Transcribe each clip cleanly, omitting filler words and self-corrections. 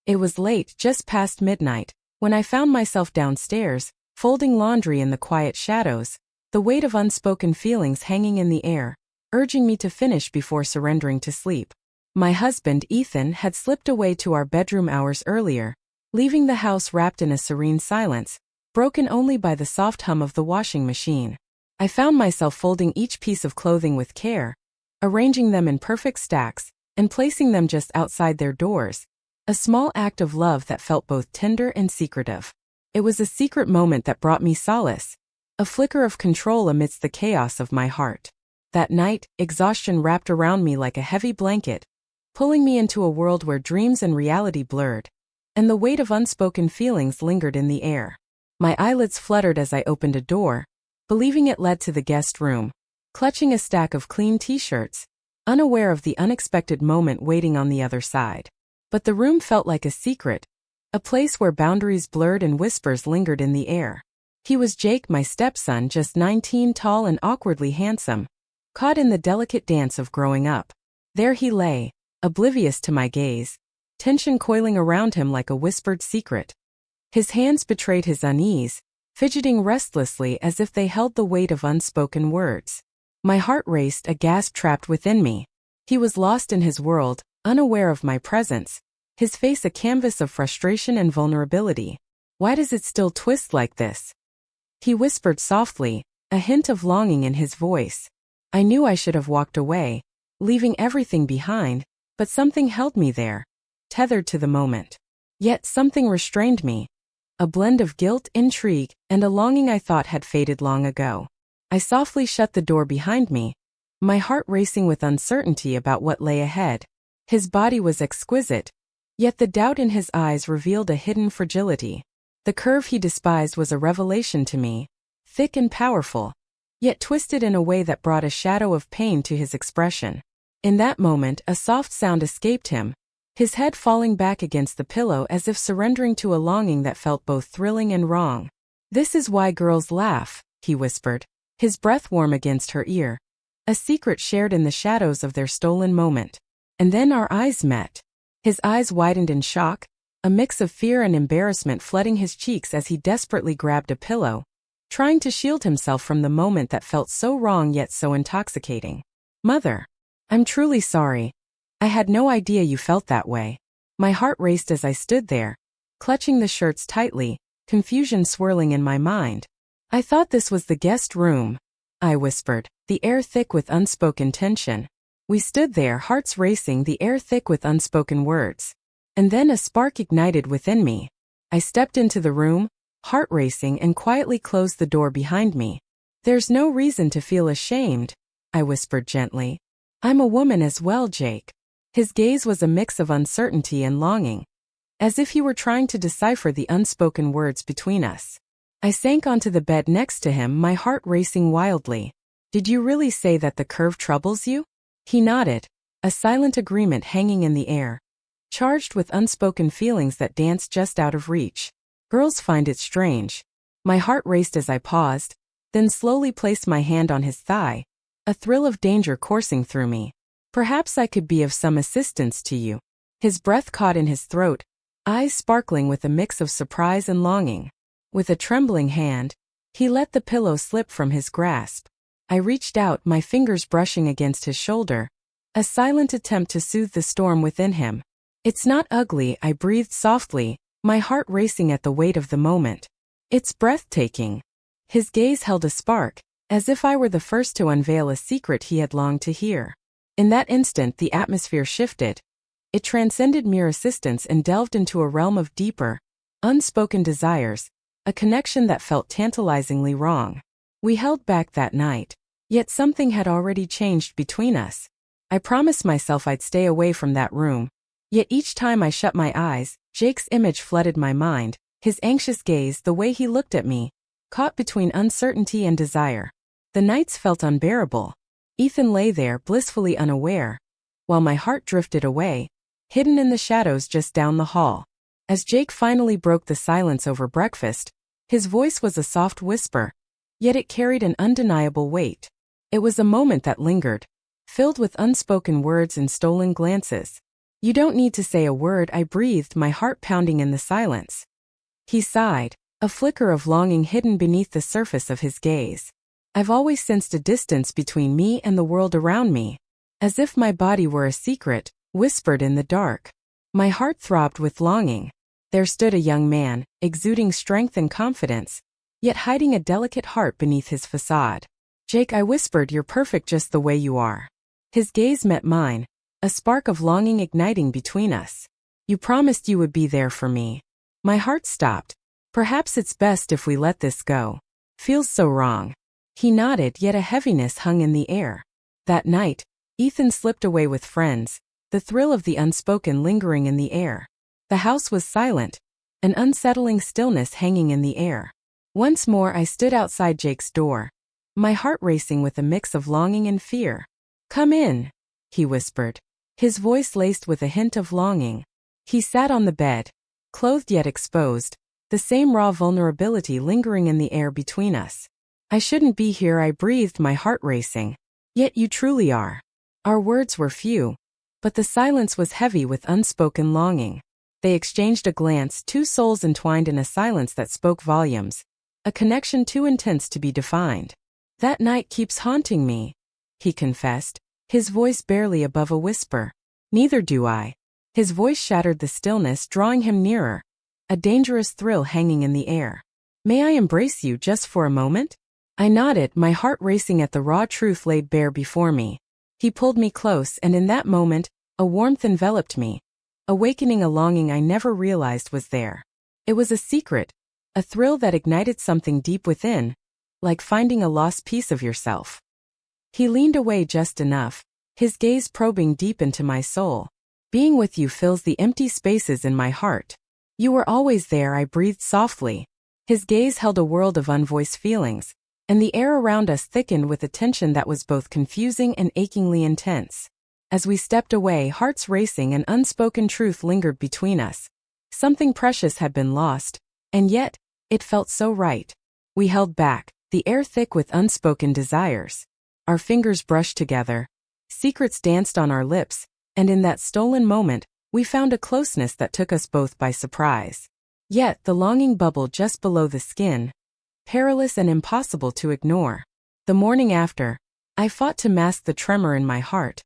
It was late, just past midnight, when I found myself downstairs, folding laundry in the quiet shadows, the weight of unspoken feelings hanging in the air, urging me to finish before surrendering to sleep. My husband, Ethan, had slipped away to our bedroom hours earlier, leaving the house wrapped in a serene silence, broken only by the soft hum of the washing machine. I found myself folding each piece of clothing with care, arranging them in perfect stacks, and placing them just outside their doors, a small act of love that felt both tender and secretive. It was a secret moment that brought me solace, a flicker of control amidst the chaos of my heart. That night, exhaustion wrapped around me like a heavy blanket, pulling me into a world where dreams and reality blurred, and the weight of unspoken feelings lingered in the air. My eyelids fluttered as I opened a door, believing it led to the guest room, clutching a stack of clean t-shirts, unaware of the unexpected moment waiting on the other side. But the room felt like a secret, a place where boundaries blurred and whispers lingered in the air. He was Jake, my stepson, just 19, tall and awkwardly handsome, caught in the delicate dance of growing up. There he lay, oblivious to my gaze, tension coiling around him like a whispered secret. His hands betrayed his unease, fidgeting restlessly as if they held the weight of unspoken words. My heart raced, a gasp trapped within me. He was lost in his world, unaware of my presence, his face a canvas of frustration and vulnerability. "Why does it still twist like this?" he whispered softly, a hint of longing in his voice. I knew I should have walked away, leaving everything behind, but something held me there, tethered to the moment. Yet something restrained me, a blend of guilt, intrigue, and a longing I thought had faded long ago. I softly shut the door behind me, my heart racing with uncertainty about what lay ahead. His body was exquisite, yet the doubt in his eyes revealed a hidden fragility. The curve he despised was a revelation to me, thick and powerful, yet twisted in a way that brought a shadow of pain to his expression. In that moment, a soft sound escaped him, his head falling back against the pillow as if surrendering to a longing that felt both thrilling and wrong. "This is why girls laugh," he whispered, his breath warm against her ear, a secret shared in the shadows of their stolen moment. And then our eyes met. His eyes widened in shock, a mix of fear and embarrassment flooding his cheeks as he desperately grabbed a pillow, trying to shield himself from the moment that felt so wrong yet so intoxicating. "Mother, I'm truly sorry. I had no idea you felt that way." My heart raced as I stood there, clutching the shirts tightly, confusion swirling in my mind. "I thought this was the guest room," I whispered, the air thick with unspoken tension. We stood there, hearts racing, the air thick with unspoken words. And then a spark ignited within me. I stepped into the room, heart racing, and quietly closed the door behind me. "There's no reason to feel ashamed," I whispered gently. "I'm a woman as well, Jake." His gaze was a mix of uncertainty and longing, as if he were trying to decipher the unspoken words between us. I sank onto the bed next to him, my heart racing wildly. "Did you really say that the curve troubles you?" He nodded, a silent agreement hanging in the air, charged with unspoken feelings that danced just out of reach. "Girls find it strange." My heart raced as I paused, then slowly placed my hand on his thigh, a thrill of danger coursing through me. "Perhaps I could be of some assistance to you." His breath caught in his throat, eyes sparkling with a mix of surprise and longing. With a trembling hand, he let the pillow slip from his grasp. I reached out, my fingers brushing against his shoulder, a silent attempt to soothe the storm within him. "It's not ugly," I breathed softly, my heart racing at the weight of the moment. "It's breathtaking." His gaze held a spark, as if I were the first to unveil a secret he had longed to hear. In that instant, the atmosphere shifted. It transcended mere assistance and delved into a realm of deeper, unspoken desires, a connection that felt tantalizingly wrong. We held back that night, yet something had already changed between us. I promised myself I'd stay away from that room, yet each time I shut my eyes, Jake's image flooded my mind, his anxious gaze, the way he looked at me, caught between uncertainty and desire. The nights felt unbearable. Ethan lay there, blissfully unaware, while my heart drifted away, hidden in the shadows just down the hall. As Jake finally broke the silence over breakfast, his voice was a soft whisper, yet it carried an undeniable weight. It was a moment that lingered, filled with unspoken words and stolen glances. You don't need to say a word, I breathed, my heart pounding in the silence. He sighed, a flicker of longing hidden beneath the surface of his gaze. I've always sensed a distance between me and the world around me, as if my body were a secret, whispered in the dark. My heart throbbed with longing. There stood a young man, exuding strength and confidence, yet hiding a delicate heart beneath his facade. Jake, I whispered, you're perfect just the way you are. His gaze met mine, a spark of longing igniting between us. You promised you would be there for me. My heart stopped. Perhaps it's best if we let this go. Feels so wrong. He nodded, yet a heaviness hung in the air. That night, Ethan slipped away with friends, the thrill of the unspoken lingering in the air. The house was silent, an unsettling stillness hanging in the air. Once more I stood outside Jake's door, my heart racing with a mix of longing and fear. Come in, he whispered, his voice laced with a hint of longing. He sat on the bed, clothed yet exposed, the same raw vulnerability lingering in the air between us. I shouldn't be here, I breathed, my heart racing. Yet you truly are. Our words were few, but the silence was heavy with unspoken longing. They exchanged a glance, two souls entwined in a silence that spoke volumes, a connection too intense to be defined. That night keeps haunting me, he confessed, his voice barely above a whisper. Neither do I. His voice shattered the stillness, drawing him nearer, a dangerous thrill hanging in the air. May I embrace you just for a moment? I nodded, my heart racing at the raw truth laid bare before me. He pulled me close, and in that moment, a warmth enveloped me, awakening a longing I never realized was there. It was a secret, a thrill that ignited something deep within, like finding a lost piece of yourself. He leaned away just enough, his gaze probing deep into my soul. Being with you fills the empty spaces in my heart. You were always there, I breathed softly. His gaze held a world of unvoiced feelings, and the air around us thickened with a tension that was both confusing and achingly intense. As we stepped away, hearts racing, an unspoken truth lingered between us. Something precious had been lost, and yet, it felt so right. We held back, the air thick with unspoken desires. Our fingers brushed together, secrets danced on our lips, and in that stolen moment, we found a closeness that took us both by surprise. Yet the longing bubbled just below the skin, perilous and impossible to ignore. The morning after, I fought to mask the tremor in my heart,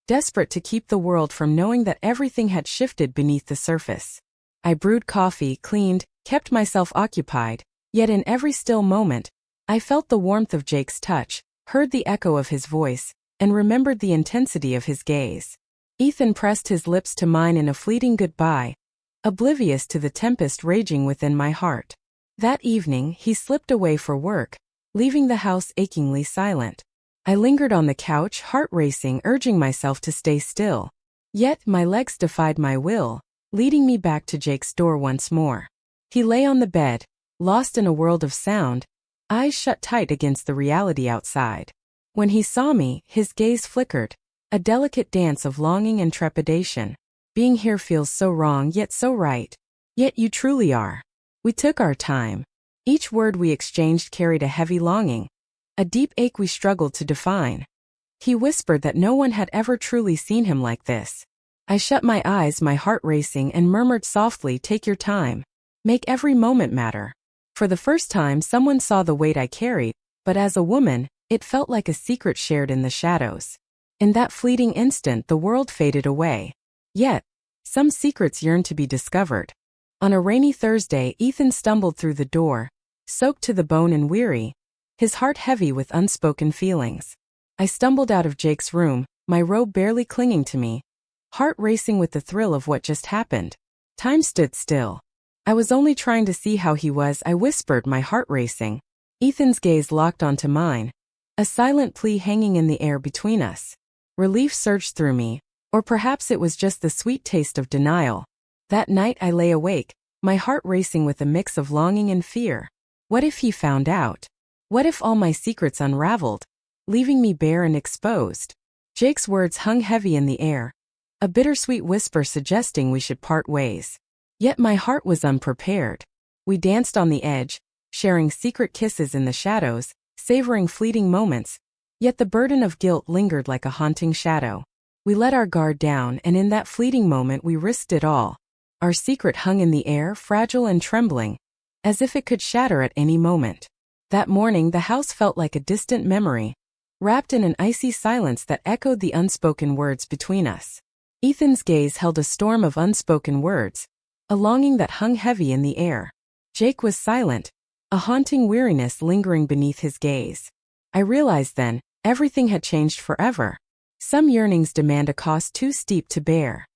desperate to keep the world from knowing that everything had shifted beneath the surface. I brewed coffee, cleaned, kept myself occupied, yet in every still moment, I felt the warmth of Jake's touch, heard the echo of his voice, and remembered the intensity of his gaze. Ethan pressed his lips to mine in a fleeting goodbye, oblivious to the tempest raging within my heart. That evening, he slipped away for work, leaving the house achingly silent. I lingered on the couch, heart racing, urging myself to stay still. Yet my legs defied my will, leading me back to Jake's door once more. He lay on the bed, lost in a world of sound, eyes shut tight against the reality outside. When he saw me, his gaze flickered, a delicate dance of longing and trepidation. Being here feels so wrong, yet so right. Yet you truly are. We took our time. Each word we exchanged carried a heavy longing, a deep ache we struggled to define. He whispered that no one had ever truly seen him like this. I shut my eyes, my heart racing, and murmured softly, take your time. Make every moment matter. For the first time, someone saw the weight I carried, but as a woman, it felt like a secret shared in the shadows. In that fleeting instant, the world faded away. Yet, some secrets yearned to be discovered. On a rainy Thursday, Ethan stumbled through the door, soaked to the bone and weary, his heart heavy with unspoken feelings. I stumbled out of Jake's room, my robe barely clinging to me, heart racing with the thrill of what just happened. Time stood still. I was only trying to see how he was, I whispered, my heart racing. Ethan's gaze locked onto mine, a silent plea hanging in the air between us. Relief surged through me, or perhaps it was just the sweet taste of denial. That night I lay awake, my heart racing with a mix of longing and fear. What if he found out? What if all my secrets unraveled, leaving me bare and exposed? Jake's words hung heavy in the air, a bittersweet whisper suggesting we should part ways. Yet my heart was unprepared. We danced on the edge, sharing secret kisses in the shadows, savoring fleeting moments, yet the burden of guilt lingered like a haunting shadow. We let our guard down, and in that fleeting moment we risked it all. Our secret hung in the air, fragile and trembling, as if it could shatter at any moment. That morning the house felt like a distant memory, wrapped in an icy silence that echoed the unspoken words between us. Ethan's gaze held a storm of unspoken words, a longing that hung heavy in the air. Jake was silent, a haunting weariness lingering beneath his gaze. I realized then, everything had changed forever. Some yearnings demand a cost too steep to bear.